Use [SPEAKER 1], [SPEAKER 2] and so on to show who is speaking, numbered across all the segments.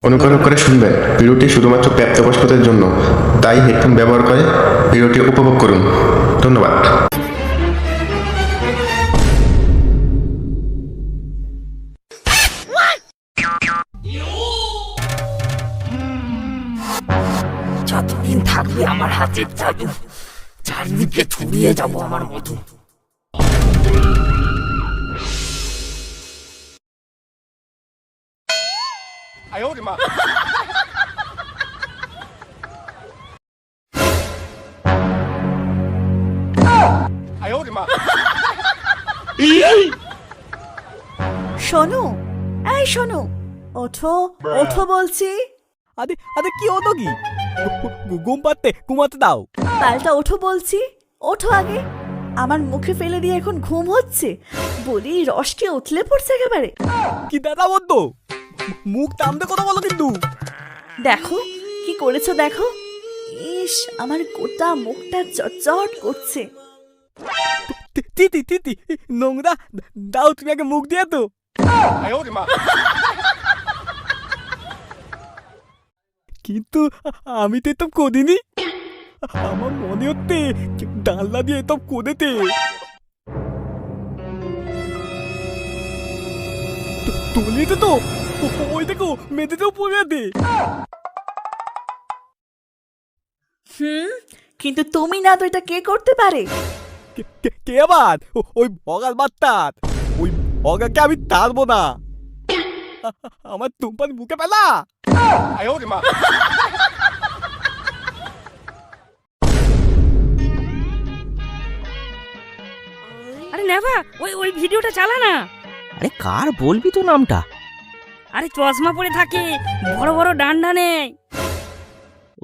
[SPEAKER 1] অনুগ্রহ করে শুনবেন, ভিডিওটি শুধুমাত্র প্রাপ্তবয়স্কদের জন্য, তাই হেডফোন ব্যবহার করে ভিডিওটি উপভোগ করুন। ধন্যবাদ।
[SPEAKER 2] যতদিন থাকবে আমার হাতের জাদু, চারিদিকে ছড়িয়ে যাবো আমার মধু।
[SPEAKER 3] শোনো, এই শোনো, ওঠো ওঠো বলছি।
[SPEAKER 4] আরে আরে কি হতো কি? ঘুমাতে দাও।
[SPEAKER 3] পাল্টা ওঠো বলছি, ওঠো আগে। আমার মুখে ফেলে দিয়ে এখন ঘুম হচ্ছে, বলি রসকে উতলে পড়ছে একেবারে।
[SPEAKER 4] কি দাদা বলতো, মুখ টামতে কথা বলো কিন্তু।
[SPEAKER 3] দেখো কি করেছো দেখো, ইস আমার গোটা মুখটা চটচট করছে।
[SPEAKER 4] তিতি নোংরা, দাও তুমি আগে মুখ দিয়ে তো। কিন্তু আমি তো এতব করিনি। আমার মনে হচ্ছে ডাল্লা দিয়ে এতব করেতে। তুলিতে তো ওই দেখো মেয়েদেরও পড়ে আছে।
[SPEAKER 3] কিন্তু তুমি না তো এটা কে করতে পারে?
[SPEAKER 4] কে আবার? ওই ভগাল বাত্তার। ওই ভগাকে আমি তারবো না। আমার তুমপান মুখে পেলা।
[SPEAKER 2] আরে নেভা, ওই ওই ভিডিওটা চালা না।
[SPEAKER 5] আরে কার বলবি তো নামটা?
[SPEAKER 2] আরে চশমা পরে থাকে, বড় বড় ডান্ডা নেই।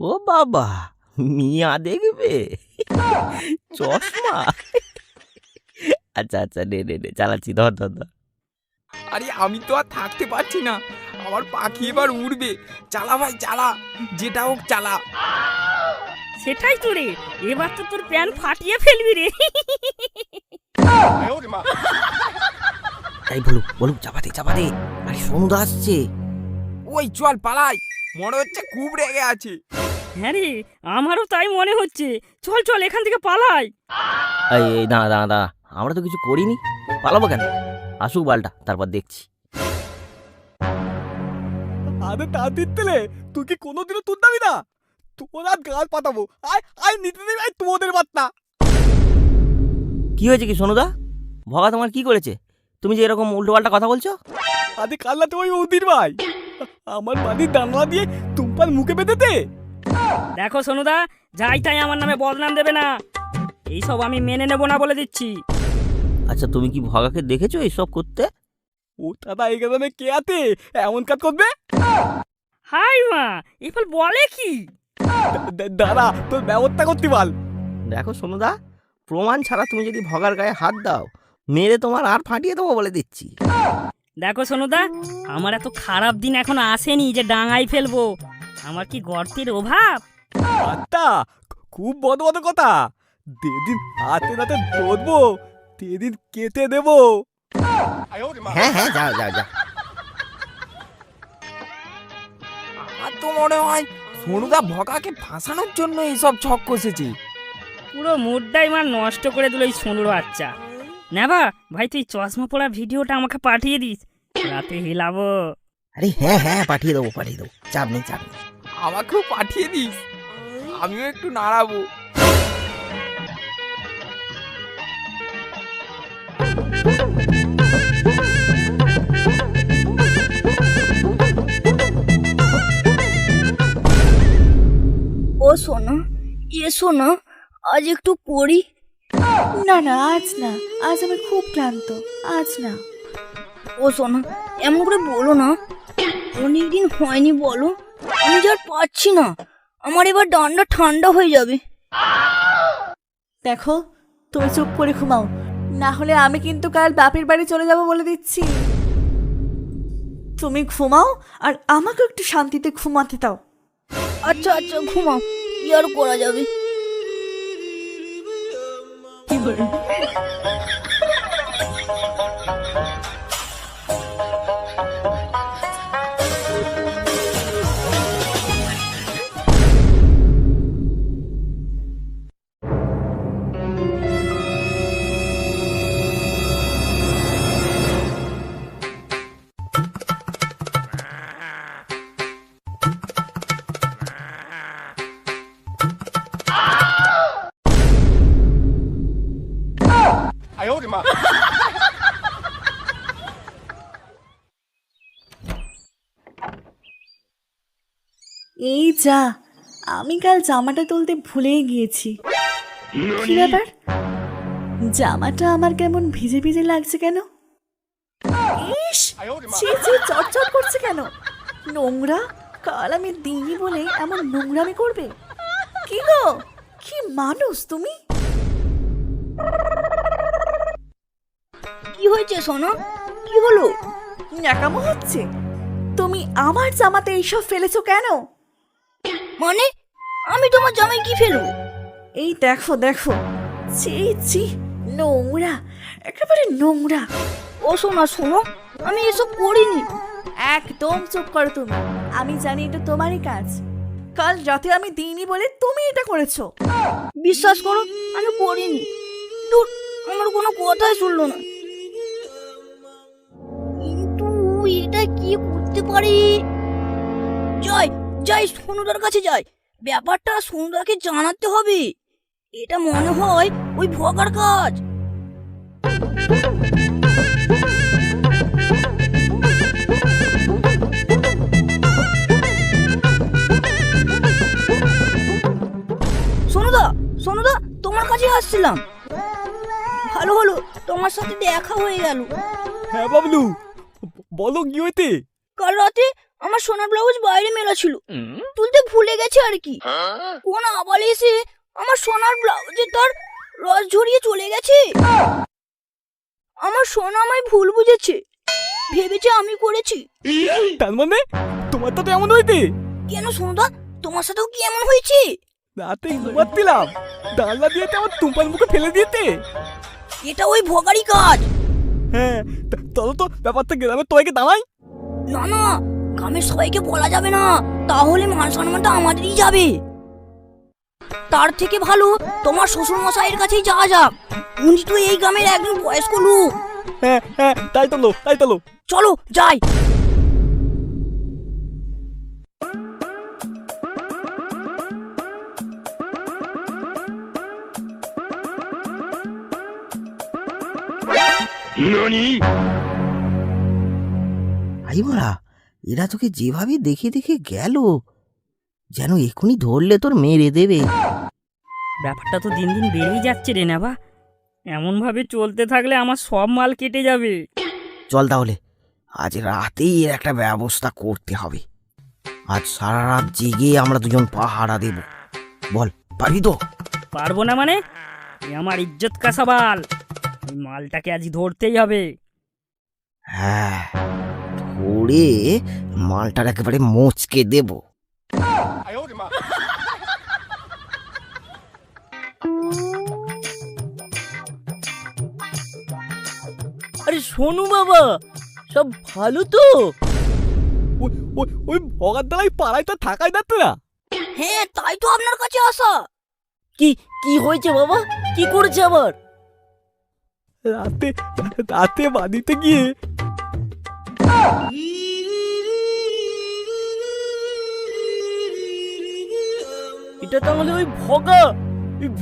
[SPEAKER 5] ও বাবা, মিয়া দেখবে চশমা। আচ্ছা আচ্ছা, নে চালাচ্ছি, ধর।
[SPEAKER 6] আরে আমি তো আর থাকতে পারছি না, আমার পাখি এবার উড়বে। চালা ভাই চালা, যেটা হোক চালা।
[SPEAKER 2] সেটাই তো রে, এবার তো তোর প্যান ফাটিয়ে ফেলবি রে।
[SPEAKER 5] তাই বলু চাপা দে। আরে সোনুদা আসছে।
[SPEAKER 6] ওই চল পালাই, মনে হচ্ছে খুব রেগে আছে।
[SPEAKER 2] হ্যাঁ রে, আমারও তাই মনে হচ্ছে। চল চল এখান থেকে পালাই।
[SPEAKER 5] এই দাঁড়া, আমরা তো কিছু করিনি, পালাবো কেন? আসুক বালটা, তারপর দেখছি।
[SPEAKER 4] আরে তা দিতেলে তুই কি কোনোদিনও তুলতাবি না? তোর আর গাল পাতাবো। আয় নিতে দেবে তোমাদের বার্তা।
[SPEAKER 5] কি হয়েছে কি সোনুদা? ভগা তোমার কি করেছে? তুমি যে এরকম উল্টো পাল্টা কথা বলছো?
[SPEAKER 4] আরে কাল্লা তো ওই উদির ভাই আমার বাড়ির ডানলা দিয়ে তুমপান মুখে বেঁধেতে।
[SPEAKER 2] দেখো সোনুদা, যাই তাই আমার নামে বদনাম দেবে না, এইসব আমি মেনে নেব না বলে দিচ্ছি।
[SPEAKER 5] আচ্ছা, তুমি কি ভগাকে দেখেছো এইসব করতে?
[SPEAKER 4] ও দাদা এই গ্রামে কে আছে এমন কাজ করবে?
[SPEAKER 2] হাই মা, এফল বলে কি?
[SPEAKER 4] দাদা তোর ব্যবস্থা করতে পার।
[SPEAKER 5] দেখো সোনুদা, প্রমাণ ছাড়া তুমি যদি ভগার গায়ে হাত দাও, মেরে তোমার আর ফাটিয়ে দেবো বলে দিচ্ছি।
[SPEAKER 2] দেখো সোনুদা, আমার এত খারাপ দিন এখন আসেনি যে ডাঙাই ফেলবো। আমার কি গর্তের অভাব?
[SPEAKER 4] আত্মা খুব বড় বড় কথা। যেদিন হাতে নাতে ধরবো সেদিন কেটে দেবো।
[SPEAKER 5] হ্যাঁ যাও।
[SPEAKER 6] আমার তো মনে হয় সোনুদা ভগাকে ফাঁসানোর জন্য এইসব ছক কষেছে।
[SPEAKER 2] পুরো মুডটাই মার নষ্ট করে দিল এই সোনুর বাচ্চা। নেবা ভাই, তুই চশমা পড়া ভিডিওটা আমাকে পাঠিয়ে দিস, রাতে হিলাবো।
[SPEAKER 5] আরে হ্যাঁ পাঠিয়ে দেবো, চাপ নেই।
[SPEAKER 6] আমাকেও পাঠিয়ে দিস, আমিও একটু নাড়াবো।
[SPEAKER 7] ও সোনা, এসো না, আজ একটু পড়ি।
[SPEAKER 3] না আজ না, আজ আমি খুব ক্লান্ত, আজ না।
[SPEAKER 7] ও সোনা, এমন করে বলো না, অনেকদিন হয়নি বলো। আমি যে আর পাচ্ছি না, আমার এবার ডান্ডা ঠান্ডা হয়ে যাবে।
[SPEAKER 3] দেখো তুমি চুপ করে ঘুমাও, না হলে আমি কিন্তু কাল বাপের বাড়ি চলে যাব বলে দিচ্ছি। তুমি ঘুমাও আর আমাকে একটু শান্তিতে ঘুমাতে দাও।
[SPEAKER 7] আচ্ছা ঘুমাও, কি আর করা যাবে।
[SPEAKER 3] এই যা, আমি কাল জামাটা তুলতে ভুলেই গিয়েছি। কি ব্যাপার, জামাটা আমার কেমন ভিজে ভিজে লাগছে কেন? ইস, ছি ছি, চটচট করছে কেন? নোংরা, কাল আমি দিইনি বলে এমন নোংরামি করবে? কি গো, কি মানুষ তুমি?
[SPEAKER 7] কি হয়েছে সোনা? কি হলো?
[SPEAKER 3] ন্যাকামো হচ্ছে? তুমি আমার জামাতে এইসব ফেলেছো কেন?
[SPEAKER 7] মানে আমি তোমার জামাই কি ফেলবো?
[SPEAKER 3] এই দেখো দেখো, ছি ছি, নোংরা, একেবারে নোংরা।
[SPEAKER 7] ও সোনা শোনো, আমি এসব করিনি।
[SPEAKER 3] একদম চুপ করো তুমি। আমি জানি এটা তোমারই কাজ। কাল রাতে আমি দিইনি বলে তুমি এটা করেছো।
[SPEAKER 7] বিশ্বাস করো, আমি করিনি। দূর, আমার কোনো কথাই শুনলো না। কিন্তু এটা কি করতে পারি? যাই যাই, সোনুদার কাছে যাই, ব্যাপারটা সোনুদাকে জানাতে হবে। এটা মনে হয় ওই ভগার কাজ। সোনুদা, সোনুদা, তোমার কাছে আসছিলাম। ভালো হলো তোমার সাথে দেখা হয়ে গেল।
[SPEAKER 4] হ্যাঁ বাবলু, বলো কি হইতে?
[SPEAKER 7] কাল রাতে আমার সোনার ব্লাউজ বাইরে মেলা ছিল, তুলতে ভুলে গেছে আর কি। কোন আবাল এসে আমার সোনার ব্লাউজে তার রস ঝরিয়ে চলে গেছে। আমার সোনা আমায় ভুল বুঝেছে, ভেবেছে আমি করেছি।
[SPEAKER 4] তার মানে তোমার তো এমন হইতে?
[SPEAKER 7] কেন সোনুদা, তোমার সাথেও কি এমন হয়েছে?
[SPEAKER 4] রাতে ঘুমাচ্ছিলাম, ডাল্লা দিয়ে আমার তুম্পার মুখে ফেলে দিতে।
[SPEAKER 7] এটা ওই ভোগারি কাজ।
[SPEAKER 4] হ্যাঁ, চলো তো ব্যাপারটা গ্রামে তোকে দাঁড়াই।
[SPEAKER 7] না না, গ্রামের সবাইকে বলা যাবে না, তাহলে মান সম্মানটা আমাদেরই যাবে। তার থেকে ভালো তোমার শ্বশুর মশাইয়ের কাছেই যাওয়া যাক। উনি তো এই গ্রামের একজন বয়স্ক লোক।
[SPEAKER 4] হ্যাঁ হ্যাঁ, তাই তো লো, তাই তো লো।
[SPEAKER 7] চলো যাই।
[SPEAKER 5] আই মারা, এরা তোকে যেভাবে দেখে দেখে গেল, যেন এখনই ধরলে তোর মেরে দেবে।
[SPEAKER 2] ব্যাপারটা তো দিন দিন বেড়েই যাচ্ছে রে নেবা। এমনভাবে চলতে থাকলে আমার সব মাল কেটে যাবে।
[SPEAKER 5] চল তাহলে, আজ রাতেই এর একটা ব্যবস্থা করতে হবে। আজ সারা রাত জেগে আমরা দুজন পাহারা দেব। বল, পারবি তো?
[SPEAKER 2] পারবো না মানে? এ আমার ইজ্জত কা সওয়াল। এই মালটাকে আজ ধরতেই হবে।
[SPEAKER 5] হ্যাঁ, ধরে মালটার একেবারে মোচকে দেব।
[SPEAKER 8] আরে শোনো বাবা, সব ভালো তো?
[SPEAKER 4] ওই ভগার দ্বারাই পাড়ায় তো থাকাই যাচ্ছে না।
[SPEAKER 7] হ্যাঁ, তাই তো আপনার কাছে আসা।
[SPEAKER 8] কি কি হয়েছে বাবা? কি করেছে আবার?
[SPEAKER 4] রাতে রাতে বাড়িতে গিয়ে
[SPEAKER 8] এটা তাহলে ওই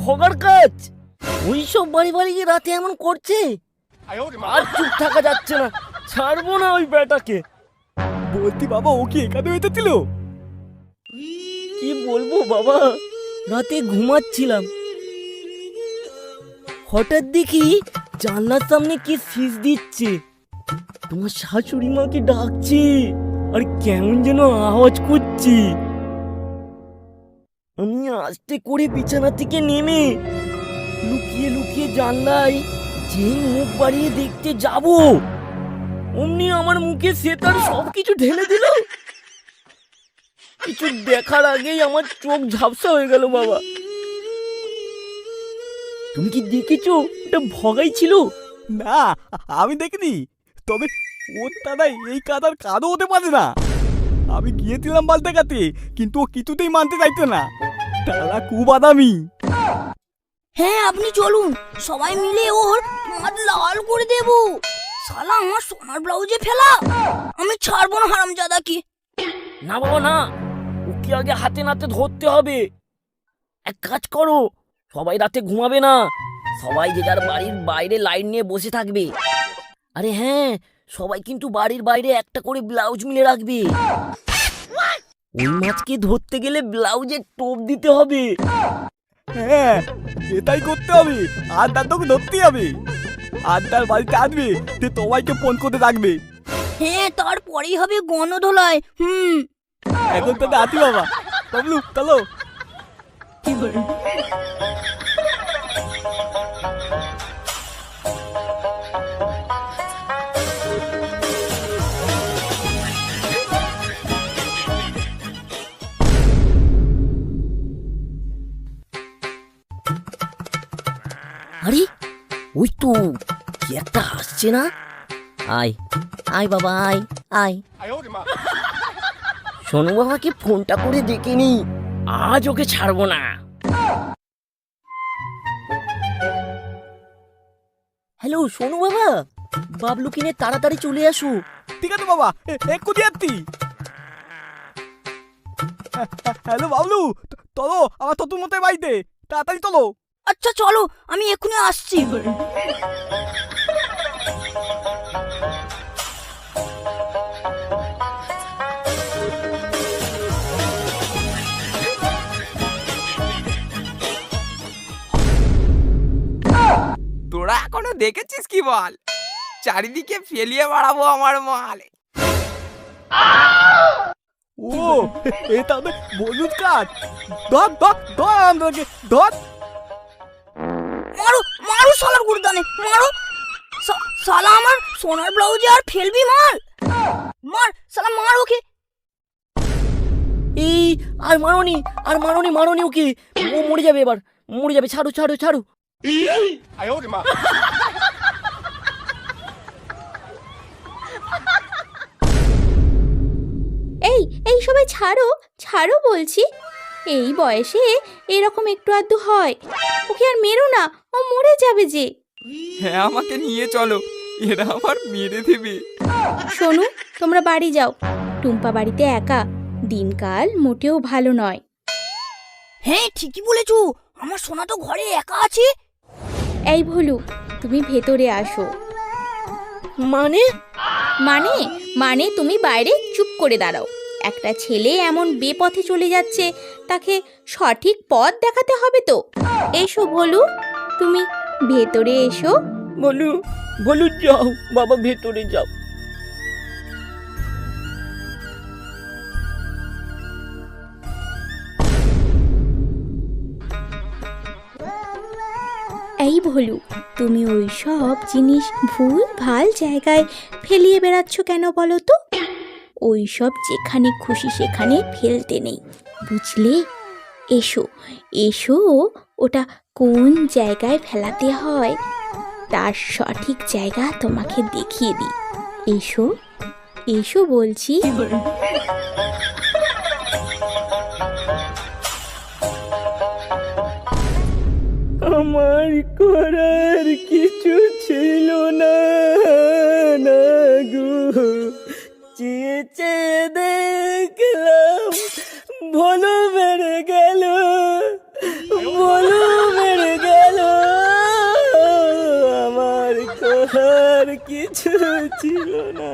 [SPEAKER 8] ভগার কাজ। ওই সব বাড়ি বাড়ি গিয়ে রাতে এমন করছে, আর চুপ থাকা যাচ্ছে না। ছাড়বো না ওই বেটাকে।
[SPEAKER 4] বলতি বাবা, ও কি এখানে হইতেছিল?
[SPEAKER 8] কি বলবো বাবা, রাতে ঘুমাচ্ছিলাম, হঠাৎ দেখি জানলার সামনে কে শীষ দিচ্ছে। তোমার শাশুড়ি মাকে ডাকছে, আর কেমন যেন আওয়াজ করছে। আমি আস্তে করে বিছানা থেকে নেমে লুকিয়ে লুকিয়ে জানলায় যেই মুখ বাড়িয়ে দেখতে যাব, অমনি আমার মুখে সে তার সবকিছু ঢেলে দিল। কিছু দেখার আগেই আমার চোখ ঝাপসা হয়ে গেল বাবা। তুমি কি দেখেছো ওটা ভগাই ছিল?
[SPEAKER 4] না, আমি দেখিনি। তবে ওর দাদা এই কাদার কাদও হতে পারে না। আমি গিয়েছিলাম বাল দেখাতে, কিন্তু ও কিছুতেই মানতে চাইতো না। তারা খুব আদামি।
[SPEAKER 7] হ্যাঁ, আপনি চলুন, সবাই মিলে ওর মাথা লাল করে দেব। শালা আমার সোনার ব্লাউজে ফেলা, আমি ছাড়বো না হারামজাদাকে।
[SPEAKER 8] না বাবা না, ওকে আগে হাতে নাতে ধরতে হবে। এক কাজ করো, সবাই রাতে ঘুমাবে না, সবাই যে যার বাড়ির বাইরে লাইট নিয়ে বসে থাকবে। আরে হ্যাঁ, সবাই কিন্তু বাড়ির বাইরে একটা করে ব্লাউজ মিলে রাখবে। ওই মাছকে ধরতে গেলে ব্লাউজে টোপ দিতে হবে।
[SPEAKER 4] হ্যাঁ, এটাই করতে হবে। আর তার তোকে ধরতেই হবে। আর তার বাড়িতে আসবে, যে তোমাকে ফোন করতে থাকবে।
[SPEAKER 7] হ্যাঁ, তারপরেই হবে গণধোলাই।
[SPEAKER 4] এখন তাদের আতি বাবা। বাবলু চলো।
[SPEAKER 8] আরে ওই তো কি একটা আসছে না? আয় আয় বাবা, আয় আয়। সোনু বাবাকে ফোনটা করে ডেকে নি, আজ ওকে ছাড়বো না। হ্যালো সোনু বাবা, বাবলু কিনে তাড়াতাড়ি চলে আসো।
[SPEAKER 4] ঠিক আছে বাবা, এক্ষুনি যাচ্ছি। হ্যালো বাবলু, চলো আমার তোর মতো বাড়িতে, তাড়াতাড়ি চলো।
[SPEAKER 7] আচ্ছা চলো, আমি এক্ষুনি আসছি।
[SPEAKER 6] তোরা এখনো দেখেছিস কি বল? চারিদিকে ফেলিয়ে বাড়াবো আমার মাল।
[SPEAKER 4] ও, এটা তো বলুন কাজ। ধর ধর ধর আমাকে, ধর।
[SPEAKER 7] মারো মারো শালার গুরদানে, মারো। শালা আমার সোনার ব্লাউজে আর ফেলবি মাল। মার শালা, মার ওকে।
[SPEAKER 8] এই আর মারনি, আর মারনি, মারনি ওকে, ও মরে যাবে এবার, মরে যাবে। ছাড়ো ছাড়ো ছাড়ো।
[SPEAKER 9] এই এই সবাই ছাড়ো, ছাড়ো বলছি। এই বয়সে এরকম একটু আধটু হয়, ওকে আর মেরো না, ও মরে যাবে যে।
[SPEAKER 6] হ্যাঁ, আমাকে নিয়ে চলো, এরা আমার মেরে দেবে।
[SPEAKER 9] শোনো, তোমরা বাড়ি যাও। টুম্পা বাড়িতে একা, দিনকাল মোটেও ভালো নয়।
[SPEAKER 7] হ্যাঁ ঠিকই বলেছো, আমার সোনা তো ঘরে একা আছে।
[SPEAKER 9] এই ভুলু, তুমি ভেতরে আসো।
[SPEAKER 8] মানে
[SPEAKER 9] মানে মানে তুমি বাইরে চুপ করে দাঁড়াও। একটা ছেলে এমন বেপথে চলে যাচ্ছে, তাকে সঠিক পথ দেখাতে হবে তো। এসো ভোলু, তুমি ভেতরে এসো।
[SPEAKER 8] বলু, বলু যাও বাবা, ভেতরে যাও।
[SPEAKER 9] এই ভোলু, তুমি ওই সব জিনিস ভুল ভাল জায়গায় ফেলিয়ে বেড়াচ্ছ কেন বলো তো? ওই সব যেখানে খুশি সেখানে ফেলতে নেই, বুঝলে? এসো এসো, ওটা কোন জায়গায় ফেলাতে হয় তার সঠিক জায়গা তোমাকে দেখিয়ে দিই। এসো এসো বলছি।
[SPEAKER 8] আমার করার কিছু ছিল না, না গো, চেয়ে চেয়ে দেখলাম ভোলু মেরে গেল, ভোলু মেরে গেল। আমার করার কিছু ছিল না।